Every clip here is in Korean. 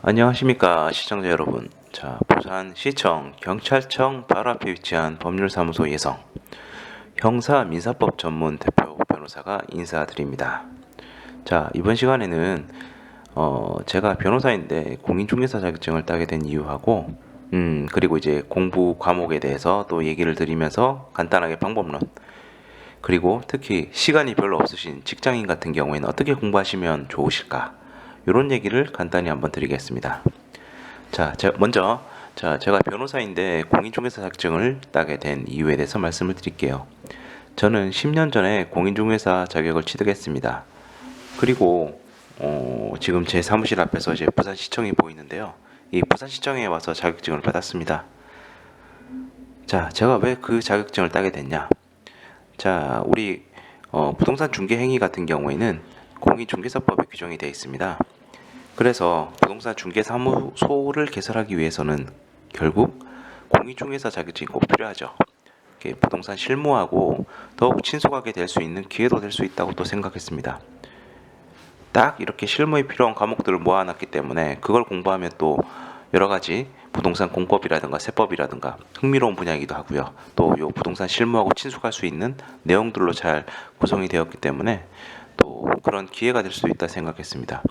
안녕하십니까 시청자 여러분. 자, 부산시청 경찰청 바로 앞에 위치한 법률사무소 예성 형사민사법 전문 대표 변호사가 인사드립니다. 자, 이번 시간에는 제가 변호사인데 공인중개사 자격증을 따게 된 이유하고 그리고 이제 공부 과목에 대해서 또 얘기를 드리면서 간단하게 방법론, 그리고 특히 시간이 별로 없으신 직장인 같은 경우에는 어떻게 공부하시면 좋으실까, 이런 얘기를 간단히 한번 드리겠습니다. 자, 제가 변호사인데 공인중개사 자격증을 따게 된 이유에 대해서 말씀을 드릴게요. 저는 10년 전에 공인중개사 자격을 취득했습니다. 그리고 지금 제 사무실 앞에서 이제 부산시청이 보이는데요. 이 부산시청에 와서 자격증을 받았습니다. 자, 제가 왜 그 자격증을 따게 됐냐? 자, 우리 부동산 중개 행위 같은 경우에는 공인중개사법에 규정이 되어 있습니다. 그래서 부동산 중개사무소를 개설하기 위해서는 결국 공인중개사 자격증이 꼭 필요하죠. 부동산 실무하고 더욱 친숙하게 될 수 있는 기회도 될 수 있다고 또 생각했습니다. 딱 이렇게 실무에 필요한 과목들을 모아놨기 때문에 그걸 공부하면 또 여러 가지 부동산 공법이라든가 세법이라든가 흥미로운 분야이기도 하고요. 또 요 부동산 실무하고 친숙할 수 있는 내용들로 잘 구성이 되었기 때문에 또 그런 기회가 될 수 있다 생각했습니다.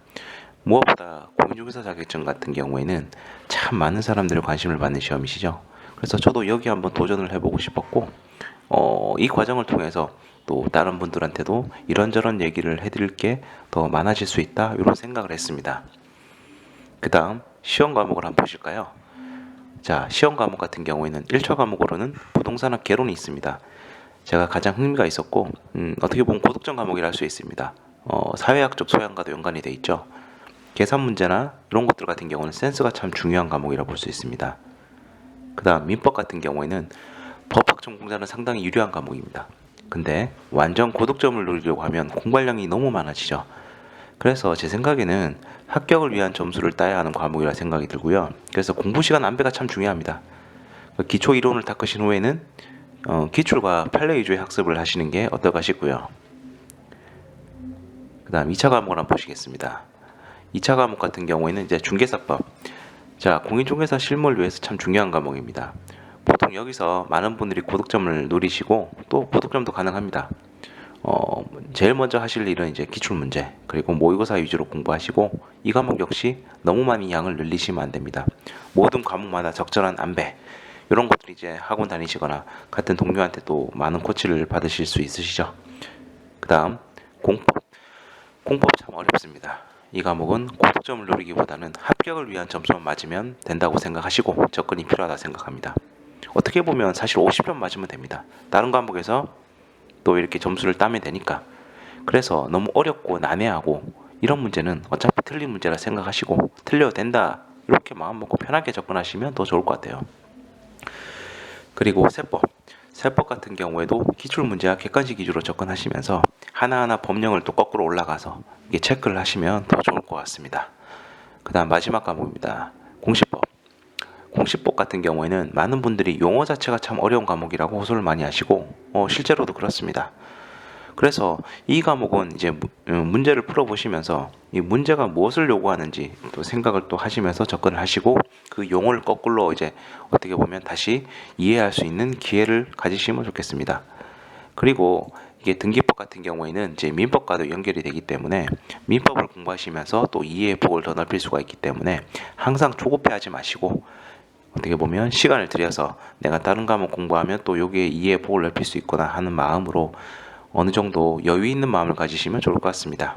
무엇보다 공인중개사 자격증 같은 경우에는 참 많은 사람들의 관심을 받는 시험이시죠. 그래서 저도 여기 한번 도전을 해보고 싶었고, 이 과정을 통해서 또 다른 분들한테도 이런저런 얘기를 해드릴 게 더 많아질 수 있다, 이런 생각을 했습니다. 그 다음 시험 과목을 한번 보실까요? 자, 시험 과목 같은 경우에는 1차 과목으로는 부동산학 개론이 있습니다. 제가 가장 흥미가 있었고, 어떻게 보면 고득점 과목이라 할 수 있습니다. 사회학적 소양과도 연관이 돼 있죠. 계산 문제나 이런 것들 같은 경우는 센스가 참 중요한 과목이라 볼 수 있습니다. 그 다음 민법 같은 경우에는 법학 전공자는 상당히 유리한 과목입니다. 근데 완전 고득점을 노리려고 하면 공부량이 너무 많아지죠. 그래서 제 생각에는 합격을 위한 점수를 따야 하는 과목이라 생각이 들고요. 그래서 공부 시간 안배가 참 중요합니다. 기초 이론을 닦으신 후에는 기출과 판례 위주의 학습을 하시는 게 어떨까 싶고요. 그 다음 2차 과목을 한번 보시겠습니다. 2차 과목 같은 경우에는 이제 중개사법. 자, 공인중개사 실무를 위해서 참 중요한 과목입니다. 보통 여기서 많은 분들이 고득점을 노리시고 또 고득점도 가능합니다. 제일 먼저 하실 일은 이제 기출문제, 그리고 모의고사 위주로 공부하시고, 이 과목 역시 너무 많이 양을 늘리시면 안 됩니다. 모든 과목마다 적절한 안배, 이런 것들 이제 학원 다니시거나 같은 동료한테 또 많은 코치를 받으실 수 있으시죠. 그 다음 공법. 공법 참 어렵습니다. 이 과목은 고득점을 노리기보다는 합격을 위한 점수만 맞으면 된다고 생각하시고 접근이 필요하다 생각합니다. 어떻게 보면 사실 50점 맞으면 됩니다. 다른 과목에서 또 이렇게 점수를 따면 되니까. 그래서 너무 어렵고 난해하고 이런 문제는 어차피 틀린 문제라 생각하시고 틀려도 된다, 이렇게 마음먹고 편하게 접근하시면 더 좋을 것 같아요. 그리고 세법 같은 경우에도 기출문제와 객관식 위주로 접근하시면서 하나하나 법령을 또 거꾸로 올라가서 이게 체크를 하시면 더 좋을 것 같습니다. 그 다음 마지막 과목입니다. 공시법. 공시법 같은 경우에는 많은 분들이 용어 자체가 참 어려운 과목이라고 호소를 많이 하시고 실제로도 그렇습니다. 그래서 이 과목은 이제 문제를 풀어보시면서 이 문제가 무엇을 요구하는지 또 생각을 또 하시면서 접근을 하시고 그 용어를 거꾸로 이제 어떻게 보면 다시 이해할 수 있는 기회를 가지시면 좋겠습니다. 그리고 이게 등기법 같은 경우에는 이제 민법과도 연결이 되기 때문에 민법을 공부하시면서 또 이해의 폭을 더 넓힐 수가 있기 때문에 항상 조급해하지 마시고 어떻게 보면 시간을 들여서 내가 다른 과목 공부하면 또 여기에 이해의 폭을 넓힐 수 있구나 하는 마음으로 어느 정도 여유 있는 마음을 가지시면 좋을 것 같습니다.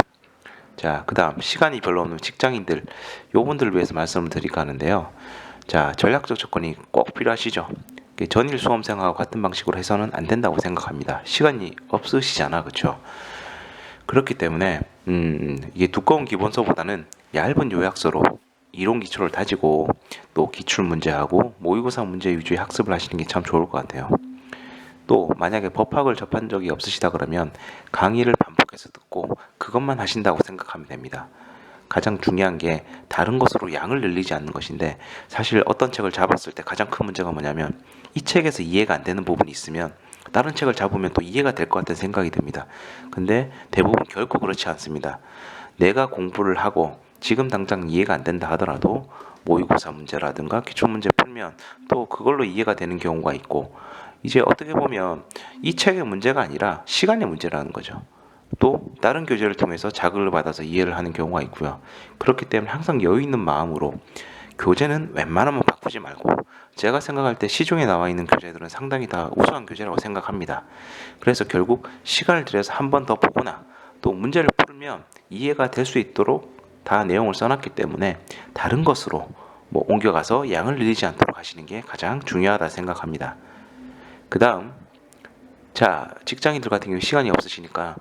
자, 그 다음 시간이 별로 없는 직장인들, 요분들을 위해서 말씀을 드릴까 하는데요. 자, 전략적 접근이 꼭 필요하시죠. 전일 수험생하고 같은 방식으로 해서는 안 된다고 생각합니다. 시간이 없으시잖아, 그렇죠? 그렇기 때문에 이게 두꺼운 기본서보다는 얇은 요약서로 이론 기초를 다지고 또 기출 문제하고 모의고사 문제 위주의 학습을 하시는 게 참 좋을 것 같아요. 또 만약에 법학을 접한 적이 없으시다 그러면 강의를 반복해서 듣고 그것만 하신다고 생각하면 됩니다. 가장 중요한 게 다른 것으로 양을 늘리지 않는 것인데, 사실 어떤 책을 잡았을 때 가장 큰 문제가 뭐냐면 이 책에서 이해가 안 되는 부분이 있으면 다른 책을 잡으면 또 이해가 될 것 같다는 생각이 듭니다. 근데 대부분 결코 그렇지 않습니다. 내가 공부를 하고 지금 당장 이해가 안 된다 하더라도 모의고사 문제라든가 기출문제 풀면 또 그걸로 이해가 되는 경우가 있고, 이제 어떻게 보면 이 책의 문제가 아니라 시간의 문제라는 거죠. 또 다른 교재를 통해서 자극을 받아서 이해를 하는 경우가 있고요. 그렇기 때문에 항상 여유 있는 마음으로 교재는 웬만하면 바꾸지 말고, 제가 생각할 때 시중에 나와 있는 교재들은 상당히 다 우수한 교재라고 생각합니다. 그래서 결국 시간을 들여서 한 번 더 보거나 또 문제를 풀면 이해가 될 수 있도록 다 내용을 써놨기 때문에 다른 것으로 옮겨가서 양을 늘리지 않도록 하시는 게 가장 중요하다 생각합니다. 그 다음, 자, 직장인들 같은 경우 시간이 없으시니까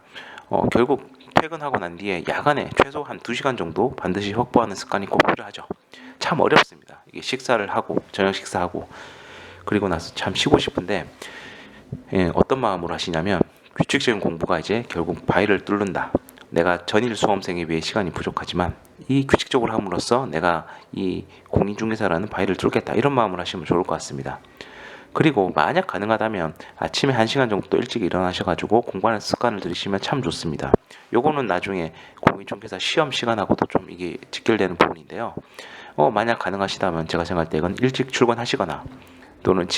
결국 퇴근하고 난 뒤에 야간에 최소 한 2시간 정도 반드시 확보하는 습관이 꼭 필요하죠. 참 어렵습니다. 이게 식사를 하고 저녁 식사하고 그리고 나서 참 쉬고 싶은데, 어떤 마음으로 하시냐면 규칙적인 공부가 이제 결국 바위를 뚫는다. 내가 전일 수험생에 비해 시간이 부족하지만 이 규칙적으로 함으로써 내가 이 공인중개사라는 바위를 뚫겠다, 이런 마음으로 하시면 좋을 것 같습니다. 그리고 만약 가능하다면 아침에 1시간 정도 또 일찍 일어나셔가지고 공부하는 습관을 들이시면 참 좋습니다. 요거는 나중에 공인중개사 시험 시간하고도 좀 이게 직결되는 부분인데요. 만약 가능하시다면 제가 생각할 때 이건 일찍 출근하시거나 또는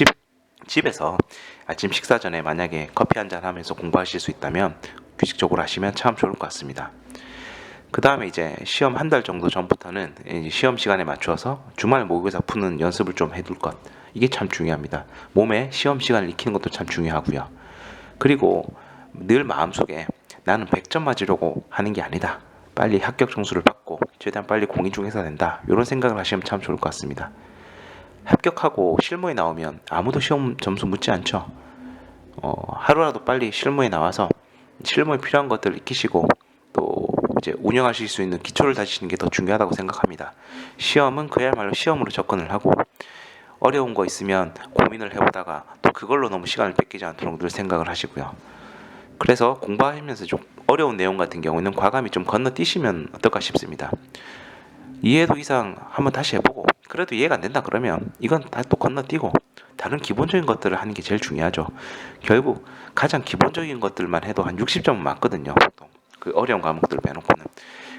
집에서 아침 식사 전에 만약에 커피 한잔 하면서 공부하실 수 있다면 규칙적으로 하시면 참 좋을 것 같습니다. 그 다음에 이제 시험 한 달 정도 전부터는 이제 시험 시간에 맞추어서 주말 모의고사 푸는 연습을 좀 해둘 것, 이게 참 중요합니다. 몸에 시험 시간을 익히는 것도 참 중요하고요. 그리고 늘 마음속에 나는 100점 맞으려고 하는 게 아니다, 빨리 합격 점수를 받고 최대한 빨리 공인중개사 된다, 이런 생각을 하시면 참 좋을 것 같습니다. 합격하고 실무에 나오면 아무도 시험 점수 묻지 않죠. 하루라도 빨리 실무에 나와서 실무에 필요한 것들을 익히시고 또 이제 운영하실 수 있는 기초를 다지시는 게 더 중요하다고 생각합니다. 시험은 그야말로 시험으로 접근을 하고 어려운 거 있으면 고민을 해보다가 또 그걸로 너무 시간을 뺏기지 않도록 늘 생각을 하시고요. 그래서 공부하시면서 좀 어려운 내용 같은 경우에는 과감히 좀 건너뛰시면 어떨까 싶습니다. 이해도 이상 한번 다시 해보고 그래도 이해가 안 된다 그러면 이건 다 또 건너뛰고 다른 기본적인 것들을 하는 게 제일 중요하죠. 결국 가장 기본적인 것들만 해도 한 60점은 맞거든요, 보통. 그 어려운 과목들 빼놓고는.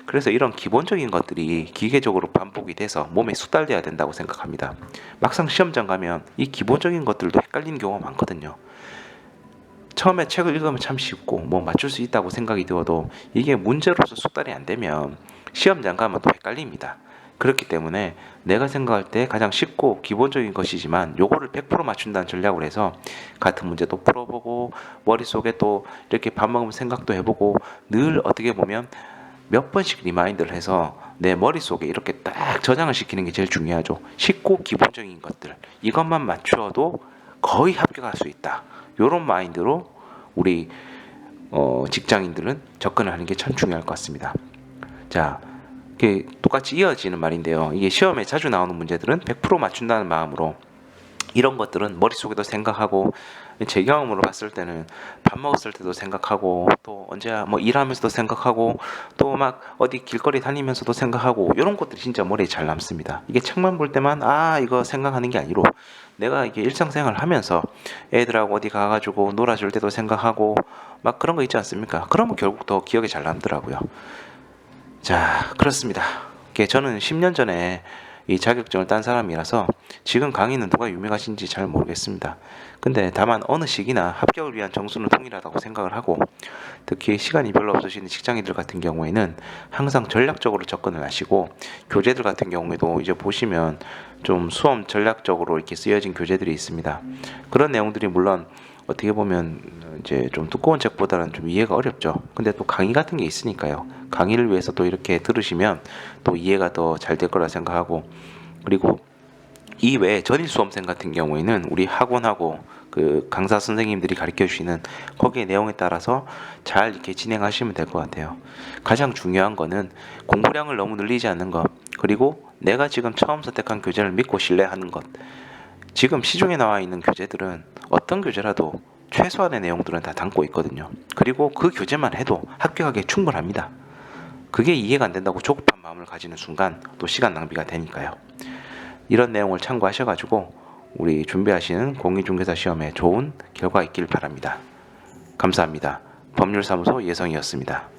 그래서 이런 기본적인 것들이 기계적으로 반복이 돼서 몸에 숙달돼야 된다고 생각합니다. 막상 시험장 가면 이 기본적인 것들도 헷갈리는 경우가 많거든요. 처음에 책을 읽으면 참 쉽고 맞출 수 있다고 생각이 들어도 이게 문제로서 숙달이 안 되면 시험장 가면 또 헷갈립니다. 그렇기 때문에 내가 생각할 때 가장 쉽고 기본적인 것이지만 요거를 100% 맞춘다는 전략으로 해서 같은 문제도 풀어보고 머릿속에 또 이렇게 밥 먹으면 생각도 해보고 늘 어떻게 보면 몇 번씩 리마인드를 해서 내 머릿속에 이렇게 딱 저장을 시키는 게 제일 중요하죠. 쉽고 기본적인 것들 이것만 맞추어도 거의 합격할 수 있다, 요런 마인드로 우리 직장인들은 접근을 하는 게 참 중요할 것 같습니다. 자, 이게 똑같이 이어지는 말인데요. 이게 시험에 자주 나오는 문제들은 100% 맞춘다는 마음으로 이런 것들은 머릿속에도 생각하고, 제 경험으로 봤을 때는 밥 먹었을 때도 생각하고 또 언제 일하면서도 생각하고 또 막 어디 길거리 다니면서도 생각하고, 이런 것들이 진짜 머리에 잘 남습니다. 이게 책만 볼 때만 이거 생각하는 게 아니로 내가 이게 일상생활을 하면서 애들하고 어디 가가지고 놀아줄 때도 생각하고 막 그런 거 있지 않습니까? 그러면 결국 더 기억에 잘 남더라고요. 자, 그렇습니다. 저는 10년 전에 이 자격증을 딴 사람이라서 지금 강의는 누가 유명하신지 잘 모르겠습니다. 근데 다만 어느 시기나 합격을 위한 정수는 동일하다고 생각을 하고, 특히 시간이 별로 없으시는 직장인들 같은 경우에는 항상 전략적으로 접근을 하시고, 교재들 같은 경우에도 이제 보시면 좀 수험 전략적으로 이렇게 쓰여진 교재들이 있습니다. 그런 내용들이 물론 어떻게 보면 이제 좀 두꺼운 책보다는 좀 이해가 어렵죠. 근데 또 강의 같은 게 있으니까요. 강의를 위해서 또 이렇게 들으시면 또 이해가 더 잘 될 거라 생각하고, 그리고 이 외에 전일 수험생 같은 경우에는 우리 학원하고 그 강사 선생님들이 가르쳐 주시는 거기에 내용에 따라서 잘 이렇게 진행하시면 될 것 같아요. 가장 중요한 거는 공부량을 너무 늘리지 않는 것, 그리고 내가 지금 처음 선택한 교재를 믿고 신뢰하는 것. 지금 시중에 나와 있는 교재들은 어떤 교재라도 최소한의 내용들은 다 담고 있거든요. 그리고 그 교재만 해도 합격하기에 충분합니다. 그게 이해가 안 된다고 조급한 마음을 가지는 순간 또 시간 낭비가 되니까요. 이런 내용을 참고하셔가지고 우리 준비하시는 공인중개사 시험에 좋은 결과 있길 바랍니다. 감사합니다. 법률사무소 예성이었습니다.